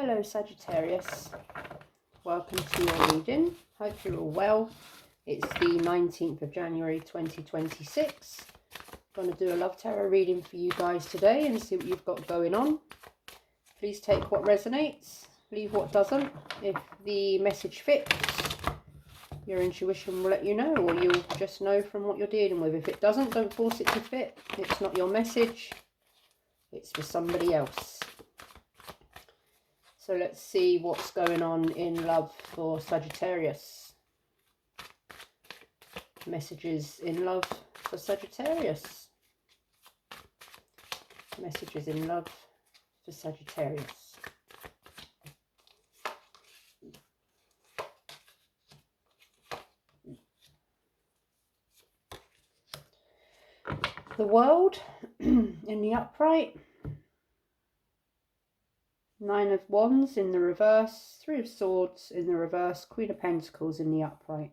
Hello Sagittarius, welcome to your reading. Hope you're all well. It's the 19th of January 2026. I'm going to do a love tarot reading for you guys today and see what you've got going on. Please take what resonates, leave what doesn't. If the message fits, your intuition will let you know, or you'll just know from what you're dealing with. If it doesn't, don't force it to fit. It's not your message, it's for somebody else. So let's see what's going on in love for Sagittarius. Messages in love for Sagittarius. Messages in love for Sagittarius. The World in the upright. Nine of Wands in the reverse, Three of Swords in the reverse, Queen of Pentacles in the upright.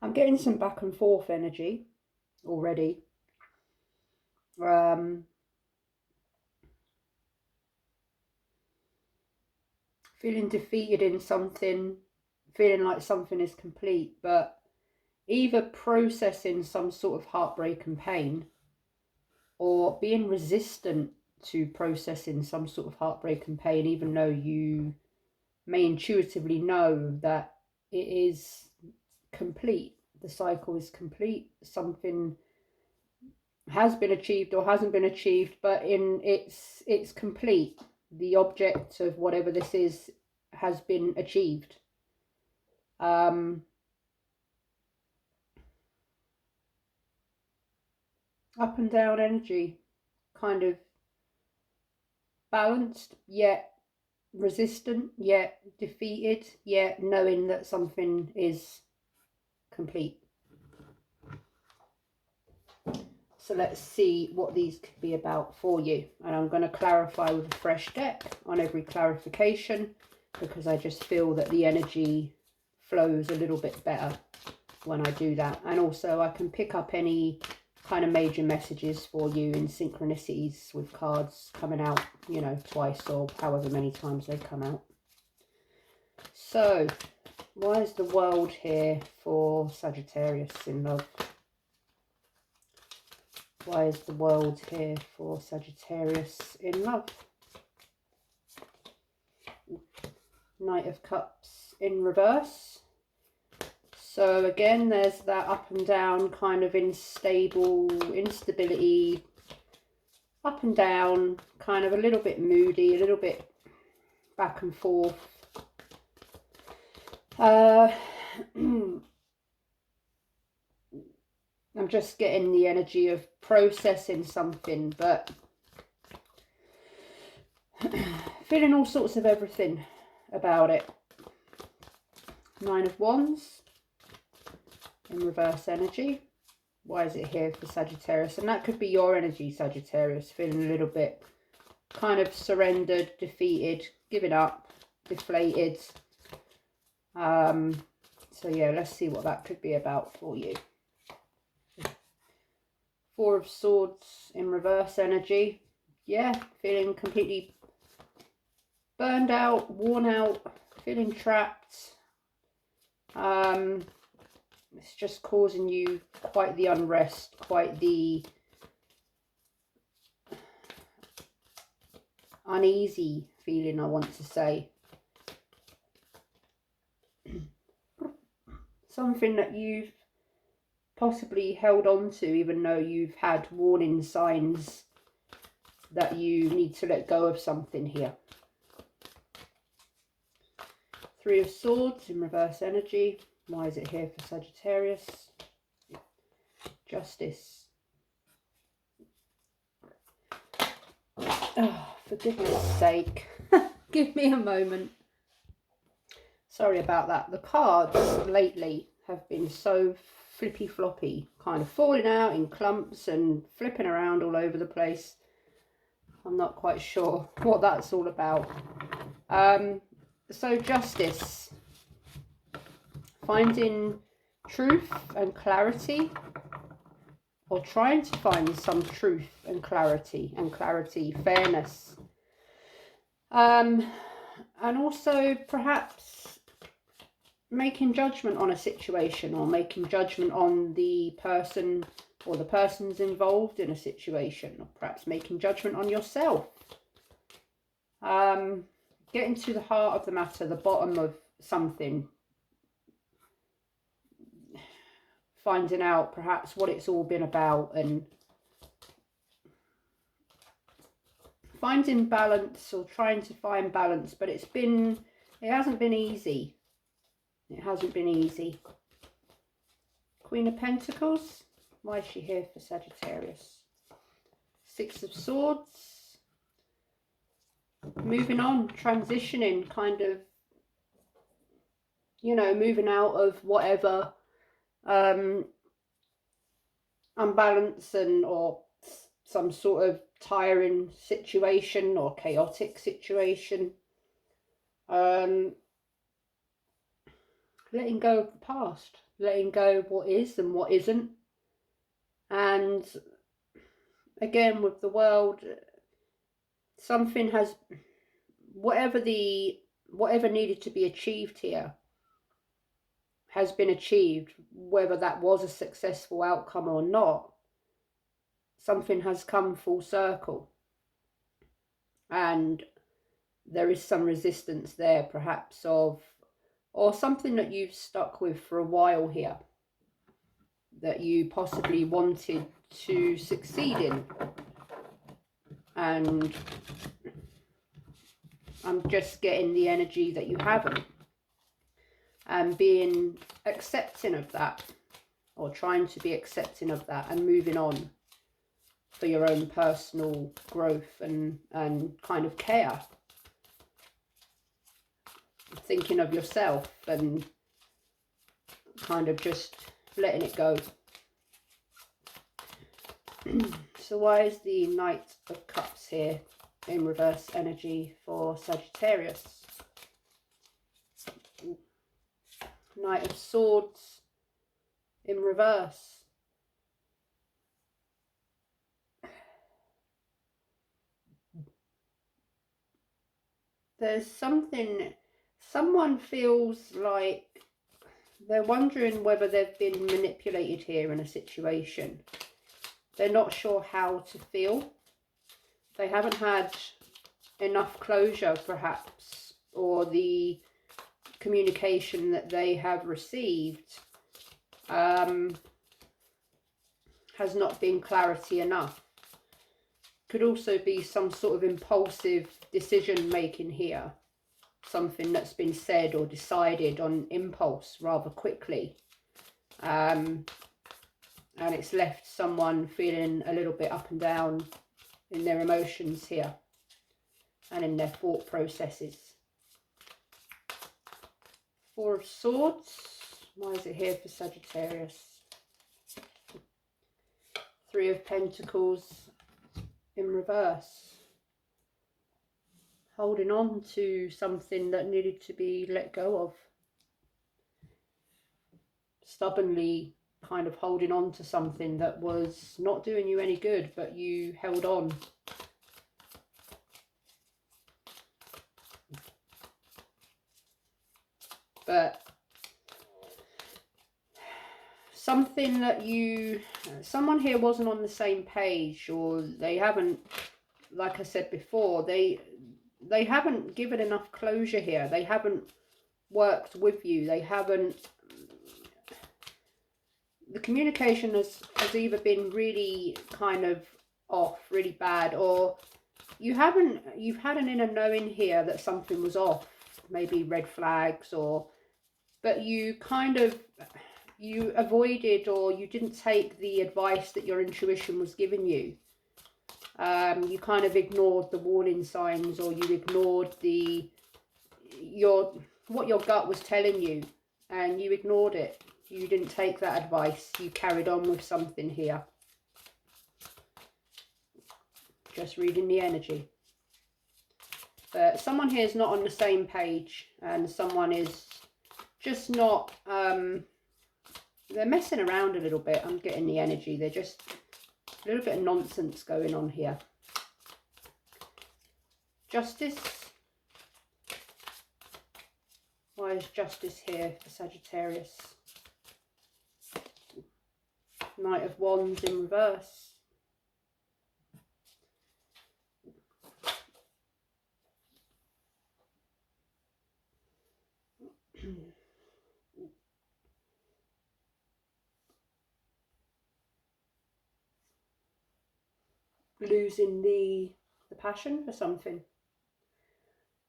I'm getting some back and forth energy already. Feeling defeated in something, feeling like something is complete, but either processing some sort of heartbreak and pain, or being resistant to processing some sort of heartbreak and pain, even though you may intuitively know that it is complete. The cycle is complete. Something has been achieved or hasn't been achieved, but it's complete. The object of whatever this is has been achieved. Up and down energy, kind of balanced, yet resistant, yet defeated, yet knowing that something is complete. So let's see what these could be about for you. And I'm going to clarify with a fresh deck on every clarification, because I just feel that the energy flows a little bit better when I do that. And also I can pick up any kind of major messages for you in synchronicities with cards coming out, you know, twice or however many times they come out. So why is the World here for Sagittarius in love? Why is the World here for Sagittarius in love? Knight of Cups in reverse. So again, there's that up and down kind of instability, up and down, kind of a little bit moody, a little bit back and forth. I'm just getting the energy of processing something, but feeling all sorts of everything about it. Nine of Wands in reverse energy. Why is it here for Sagittarius? And that could be your energy, Sagittarius, feeling a little bit kind of surrendered, defeated, giving up, deflated. So yeah, let's see what that could be about for you. Four of Swords in reverse energy. Yeah, feeling completely burned out, worn out, feeling trapped. It's just causing you quite the unrest, quite the uneasy feeling, I want to say. Something that you've possibly held on to, even though you've had warning signs that you need to let go of something here. Three of Swords in reverse energy. Why is it here for Sagittarius? Justice. Oh, for goodness sake. Give me a moment. Sorry about that. The cards lately have been so flippy floppy, kind of falling out in clumps and flipping around all over the place. I'm not quite sure what that's all about. So Justice. Finding truth and clarity or trying to find some truth and clarity, fairness. And also perhaps making judgment on a situation, or making judgment on the person or the persons involved in a situation, or perhaps making judgment on yourself. Getting to the heart of the matter, the bottom of something, finding out perhaps what it's all been about, and finding balance, or trying to find balance. But it hasn't been easy. It hasn't been easy. Queen of Pentacles. Why is she here for Sagittarius? Six of Swords. Moving on, transitioning, kind of, you know, moving out of whatever unbalance or some sort of tiring situation or chaotic situation. Letting go of the past, letting go of what is and what isn't. And again, with the world, something has, whatever needed to be achieved here has been achieved, whether that was a successful outcome or not. Something has come full circle, and there is some resistance there, perhaps, or something that you've stuck with for a while here, that you possibly wanted to succeed in. And I'm just getting the energy that you haven't, and being accepting of that, or trying to be accepting of that, and moving on for your own personal growth and kind of care. Thinking of yourself and kind of just letting it go. So why is the Knight of Cups here in reverse energy for Sagittarius? Knight of Swords in reverse. There's something, someone feels like they're wondering whether they've been manipulated here in a situation. They're not sure how to feel. They haven't had enough closure, perhaps, or the communication that they have received has not been clarity enough. Could also be some sort of impulsive decision making here. Something that's been said or decided on impulse rather quickly. And it's left someone feeling a little bit up and down in their emotions here and in their thought processes. Four of Swords. Why is it here for Sagittarius? Three of Pentacles in reverse. Holding on to something that needed to be let go of. Stubbornly kind of holding on to something that was not doing you any good, but you held on. But something that someone here wasn't on the same page, or they haven't, like I said before, they haven't given enough closure here. They haven't worked with you. They haven't, the communication has either been really kind of off, really bad, or you've had an inner knowing here that something was off, maybe red flags, but you avoided, or you didn't take the advice that your intuition was giving you. You kind of ignored the warning signs, or you ignored what your gut was telling you, and you ignored it. You didn't take that advice. You carried on with something here. Just reading the energy. But someone here is not on the same page, and someone is just not they're messing around a little bit. I'm getting the energy. They're just a little bit of nonsense going on here. Justice. Why is justice here for Sagittarius? Knight of Wands in reverse. Losing the passion for something.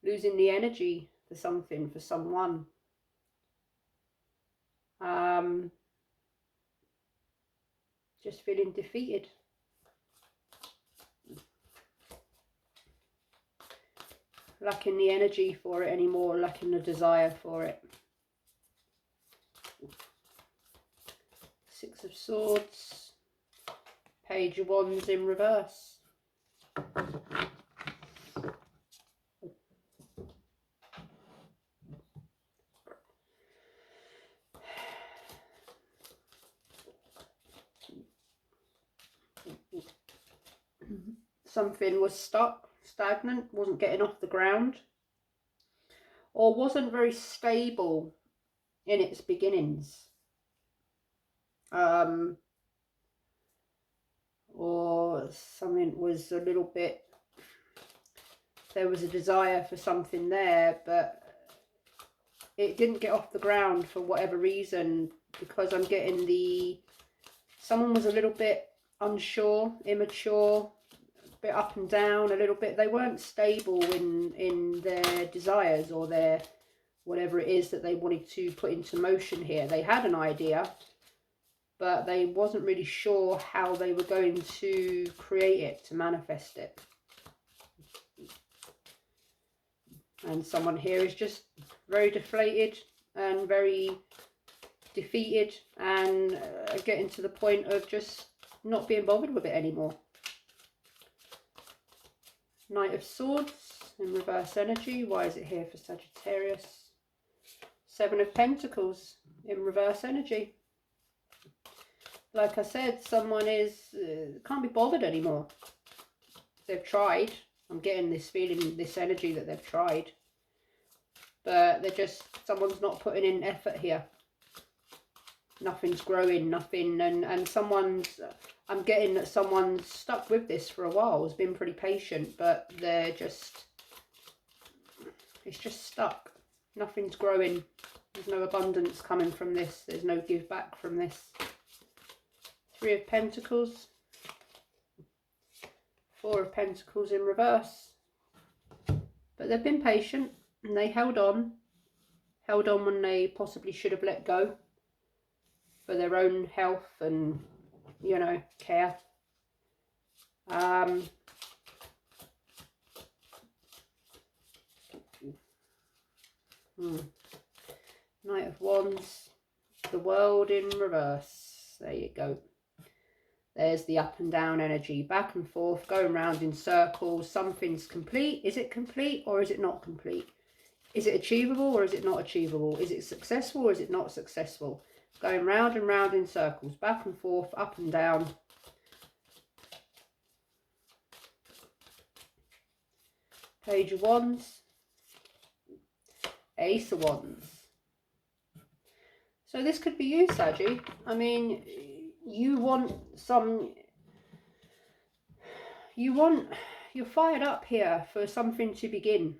Losing the energy for something, for someone. Just feeling defeated. Lacking the energy for it anymore, lacking the desire for it. Six of Swords. Page of Wands in reverse. Something was stuck, stagnant, wasn't getting off the ground, or wasn't very stable in its beginnings. Or something was a little bit, there was a desire for something there, but it didn't get off the ground for whatever reason, because I'm getting someone was a little bit unsure, immature, a bit up and down a little bit. They weren't stable in their desires or their whatever it is that they wanted to put into motion here. They had an idea, but they wasn't really sure how they were going to create it, to manifest it. And someone here is just very deflated and very defeated, and getting to the point of just not being bothered with it anymore. Knight of Swords in reverse energy. Why is it here for Sagittarius? Seven of Pentacles in reverse energy. Like I said, someone can't be bothered anymore. They've tried. I'm getting this feeling, this energy that they've tried. But someone's not putting in effort here. Nothing's growing, nothing, and I'm getting that someone's stuck with this for a while, has been pretty patient, but it's just stuck. Nothing's growing. There's no abundance coming from this. There's no give back from this. Three of Pentacles. Four of Pentacles in reverse. But they've been patient and they held on when they possibly should have let go for their own health and, you know, care. Knight of Wands, the World in reverse. There you go. There's the up and down energy, back and forth, going round in circles. Something's complete. Is it complete or is it not complete? Is it achievable or is it not achievable? Is it successful or is it not successful? Going round and round in circles, back and forth, up and down. Page of Wands. Ace of Wands. So this could be you, Saggy. I mean, you're fired up here for something to begin,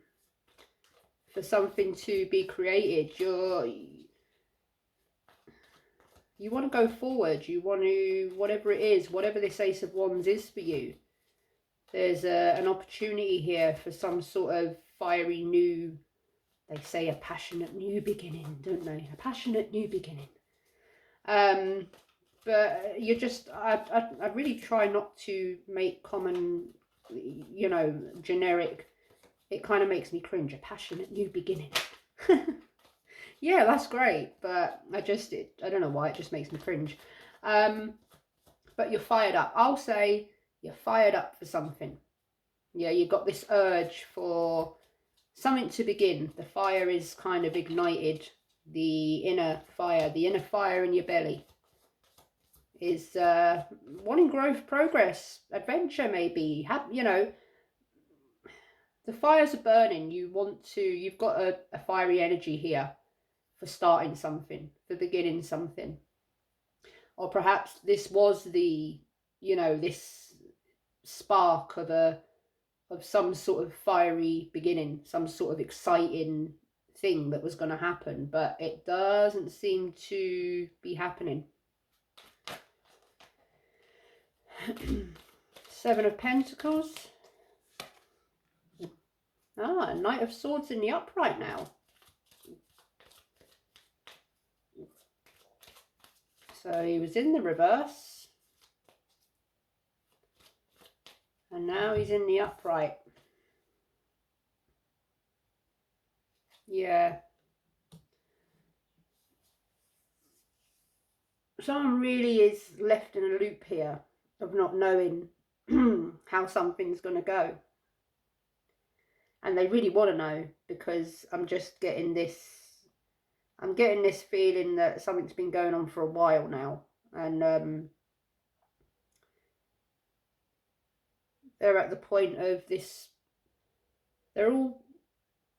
for something to be created. You want to go forward. You want to, whatever it is, whatever this Ace of Wands is for you. There's an opportunity here for some sort of fiery new, they say a passionate new beginning, don't they? A passionate new beginning. But you're just, I really try not to make common, you know, generic. It kind of makes me cringe. A passionate new beginning. Yeah, that's great, but I don't know why, it just makes me cringe. But you're fired up. I'll say you're fired up for something. Yeah, you've got this urge for something to begin. The fire is kind of ignited. the inner fire in your belly is wanting growth, progress, adventure, maybe. You know, the fires are burning. You've got a fiery energy here for starting something, for beginning something. Or perhaps this was the, you know, this spark of some sort of fiery beginning, some sort of exciting thing that was going to happen, but it doesn't seem to be happening. Seven of Pentacles. Ah, Knight of Swords in the upright now. So he was in the reverse. And now he's in the upright. Yeah. Someone really is left in a loop here of not knowing how something's going to go. And they really want to know, because I'm just getting this, feeling that something's been going on for a while now. And they're at the point of this,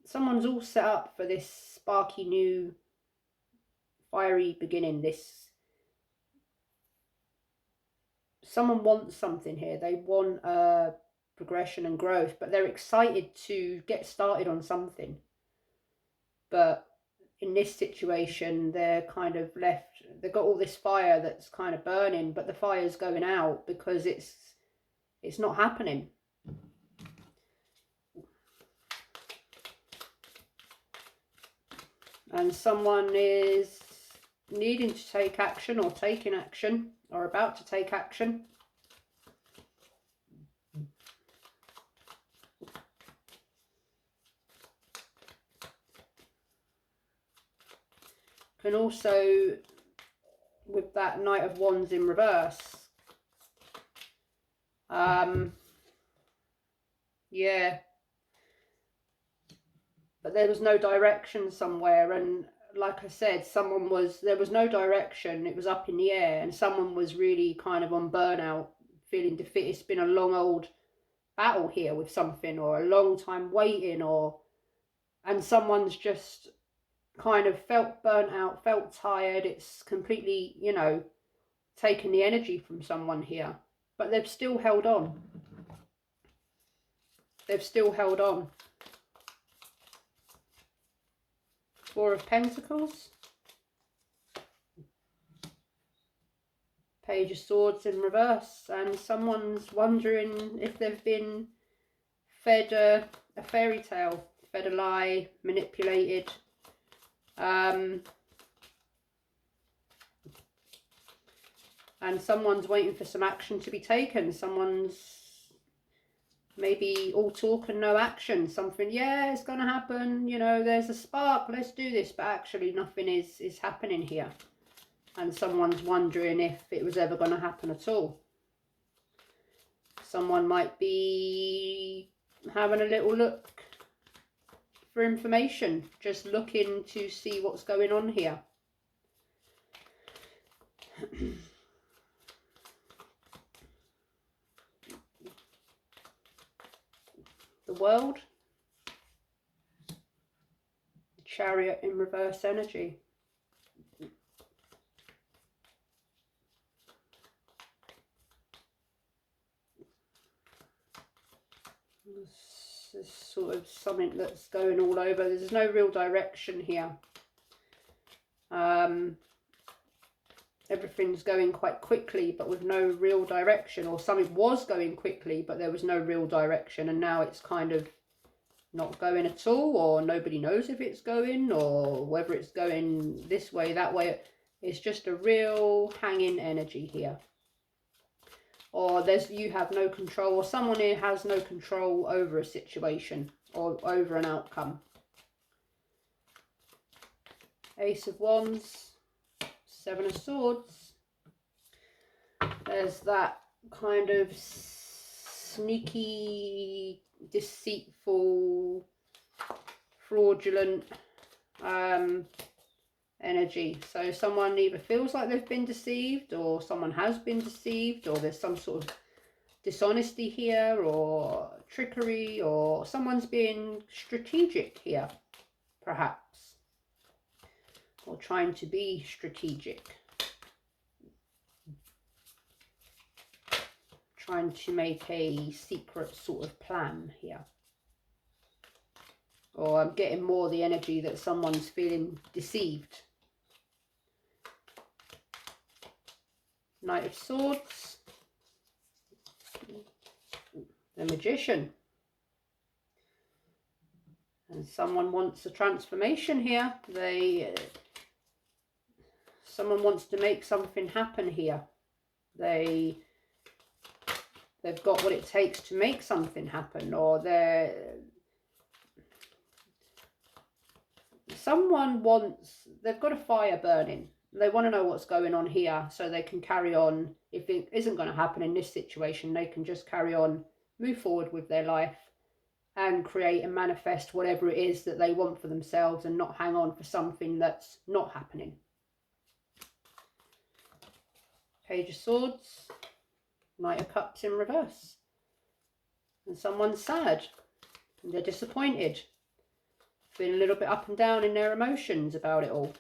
someone's all set up for this sparky new fiery beginning. Someone wants something here. They want progression and growth, but they're excited to get started on something. But in this situation, they're kind of left, they've got all this fire that's kind of burning, but the fire's going out because it's not happening. And someone is needing to take action, or taking action, or about to take action. Can also, with that Knight of Wands in reverse, yeah, but there was no direction somewhere, and like I said, there was no direction, it was up in the air, and someone was really kind of on burnout, feeling defeated. It's been a long old battle here with something, or a long time waiting, and someone's just kind of felt burnt out, felt tired. It's completely, you know, taken the energy from someone here, but they've still held on. They've still held on. Four of Pentacles. Page of Swords in reverse, and someone's wondering if they've been fed a fairy tale, fed a lie, manipulated. And someone's waiting for some action to be taken. Someone's maybe all talk and no action. Something, yeah, it's going to happen, you know, there's a spark, let's do this, but actually nothing is happening here. And someone's wondering if it was ever going to happen at all. Someone might be having a little look for information, just looking to see what's going on here. The World. Chariot in reverse energy. This is sort of something that's going all over. There's no real direction here. Everything's going quite quickly, but with no real direction. Or something was going quickly, but there was no real direction. And now it's kind of not going at all, or nobody knows if it's going, or whether it's going this way, that way. It's just a real hanging energy here. Or you have no control, or someone here has no control over a situation or over an outcome. Ace of Wands, Seven of Swords. There's that kind of sneaky, deceitful, fraudulent energy. So someone either feels like they've been deceived, or someone has been deceived, or there's some sort of dishonesty here, or trickery, or someone's being strategic here, perhaps, or trying to be strategic, trying to make a secret sort of plan here. Or I'm getting more the energy that someone's feeling deceived. Knight of Swords. The Magician. And someone wants a transformation here. Someone wants to make something happen here. They've got what it takes to make something happen, or they've got a fire burning. They want to know what's going on here so they can carry on. If it isn't going to happen in this situation, they can just carry on, move forward with their life and create and manifest whatever it is that they want for themselves, and not hang on for something that's not happening. Page of Swords, Knight of Cups in reverse. And someone's sad and they're disappointed, feeling a little bit up and down in their emotions about it all.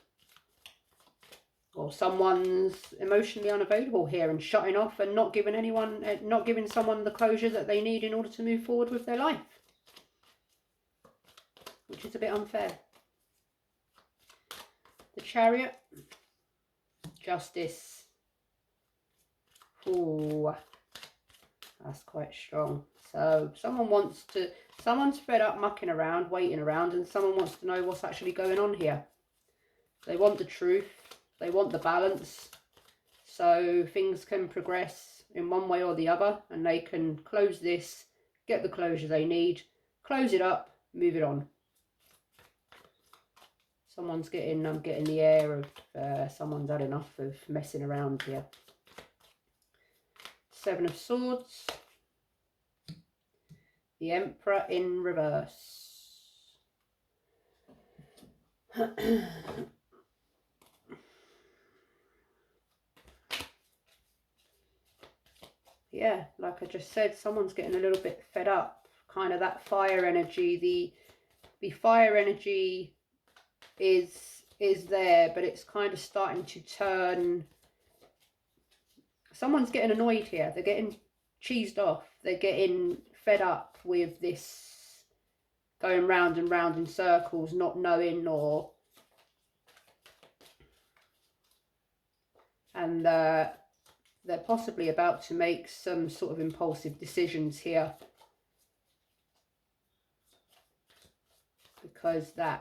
Or someone's emotionally unavailable here and shutting off and not giving someone the closure that they need in order to move forward with their life, which is a bit unfair. The Chariot, Justice. Ooh, that's quite strong. So someone's fed up mucking around, waiting around, and someone wants to know what's actually going on here. They want the truth. They want the balance, so things can progress in one way or the other, and they can close this, get the closure they need, close it up, move it on. I'm getting the air of someone's had enough of messing around here. Seven of Swords. The Emperor in reverse. Yeah, like I just said, someone's getting a little bit fed up. Kind of that fire energy. The fire energy is there, but it's kind of starting to turn. Someone's getting annoyed here. They're getting cheesed off. They're getting fed up with this going round and round in circles, not knowing, and they're possibly about to make some sort of impulsive decisions here, because the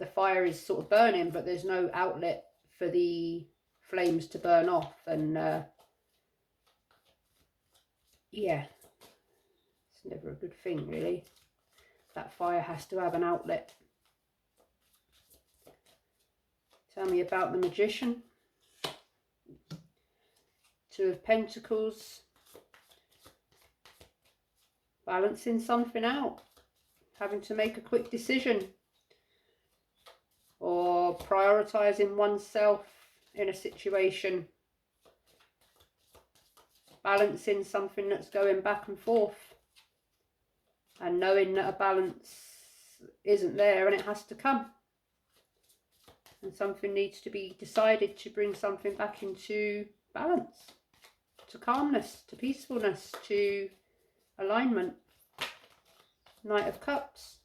fire is sort of burning, but there's no outlet for the flames to burn off. And yeah, it's never a good thing, really. That fire has to have an outlet. Tell me about the Magician. Two of Pentacles. Balancing something out. Having to make a quick decision. Or prioritising oneself in a situation. Balancing something that's going back and forth. And knowing that a balance isn't there and it has to come. And something needs to be decided to bring something back into balance. To calmness, to peacefulness, to alignment. Knight of Cups.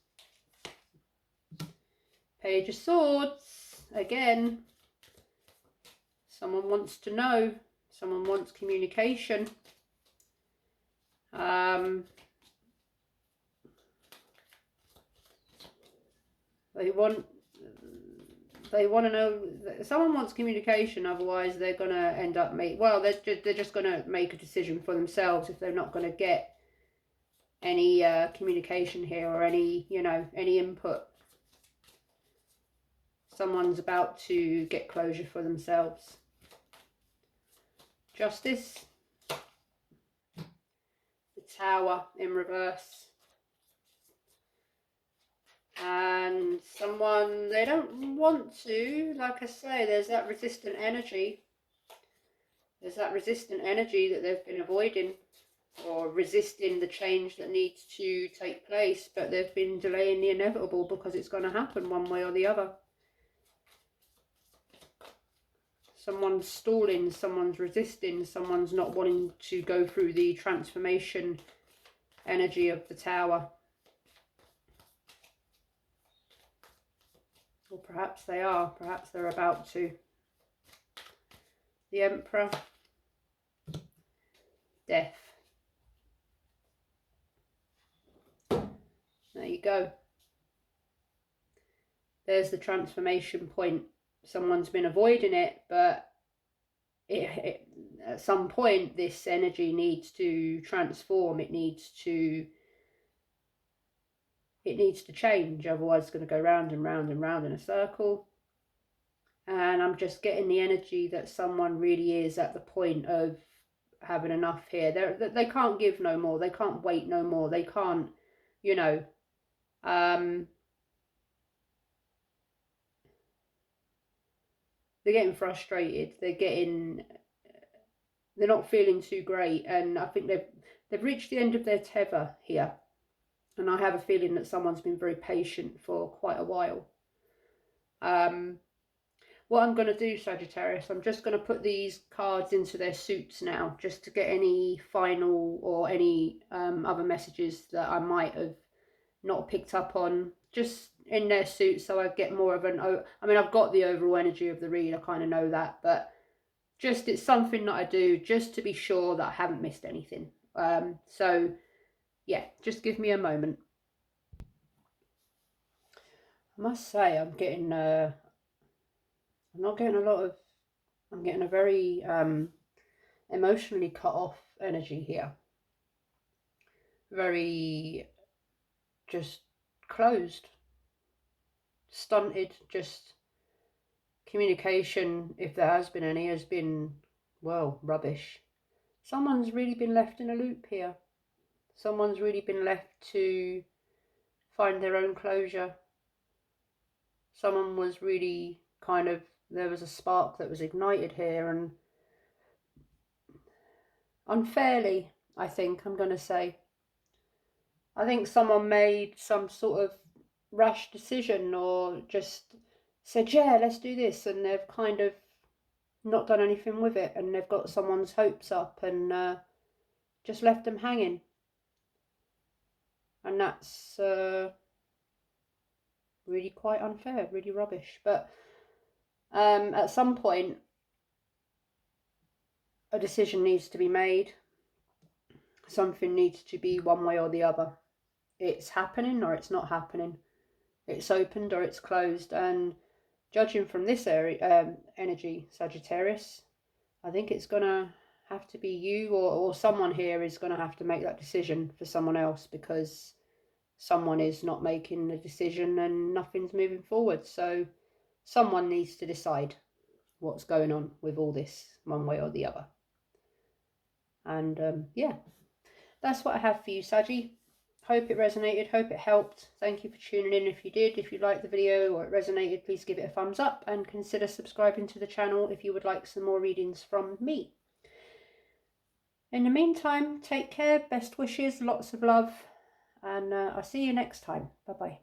Page of Swords. Again, someone wants to know. Someone wants communication. They want to know. Someone wants communication. Otherwise, they're gonna end up they're just gonna make a decision for themselves if they're not gonna get any communication here, or any input. Someone's about to get closure for themselves. Justice. The Tower in reverse. And someone, they don't want to, like I say, there's that resistant energy. There's that resistant energy that they've been avoiding, or resisting the change that needs to take place, but they've been delaying the inevitable because it's going to happen one way or the other. Someone's stalling, someone's resisting, someone's not wanting to go through the transformation energy of the Tower. Or perhaps they are, perhaps they're about to. The Emperor, Death. There you go. There's the transformation point. Someone's been avoiding it, but at some point this energy needs to transform. It needs to change, otherwise it's going to go round and round and round in a circle. And I'm just getting the energy that someone really is at the point of having enough here. They can't give no more. They can't wait no more. They can't, you know, they're getting frustrated. They're not feeling too great, and I think they've reached the end of their tether here. And I have a feeling that someone's been very patient for quite a while. What I'm going to do, Sagittarius, I'm just going to put these cards into their suits now, just to get any final or any other messages that I might have not picked up on, just in their suits, so I get more of an, I mean, I've got the overall energy of the read, I kind of know that, but just, it's something that I do just to be sure that I haven't missed anything. So yeah, just give me a moment. I must say, I'm getting I'm getting a very emotionally cut off energy here. Very just closed, stunted, just communication, if there has been any, has been, well, rubbish. Someone's really been left in a loop here. Someone's really been left to find their own closure. Someone was really kind of, there was a spark that was ignited here, and unfairly, I think I'm going to say, I think someone made some sort of rash decision, or just said, yeah, let's do this, and they've kind of not done anything with it, and they've got someone's hopes up and just left them hanging. And that's really quite unfair, really rubbish. But at some point, a decision needs to be made. Something needs to be one way or the other. It's happening or it's not happening. It's opened or it's closed. And judging from this area, energy, Sagittarius, I think it's going to have to be you, or someone here is going to have to make that decision for someone else, because someone is not making the decision and nothing's moving forward. So someone needs to decide what's going on with all this, one way or the other. And yeah, that's what I have for you, Saggy. Hope it resonated, hope it helped. Thank you for tuning in if you did. If you liked the video or it resonated, please give it a thumbs up and consider subscribing to the channel if you would like some more readings from me. In the meantime, take care, best wishes, lots of love, and I'll see you next time. Bye-bye.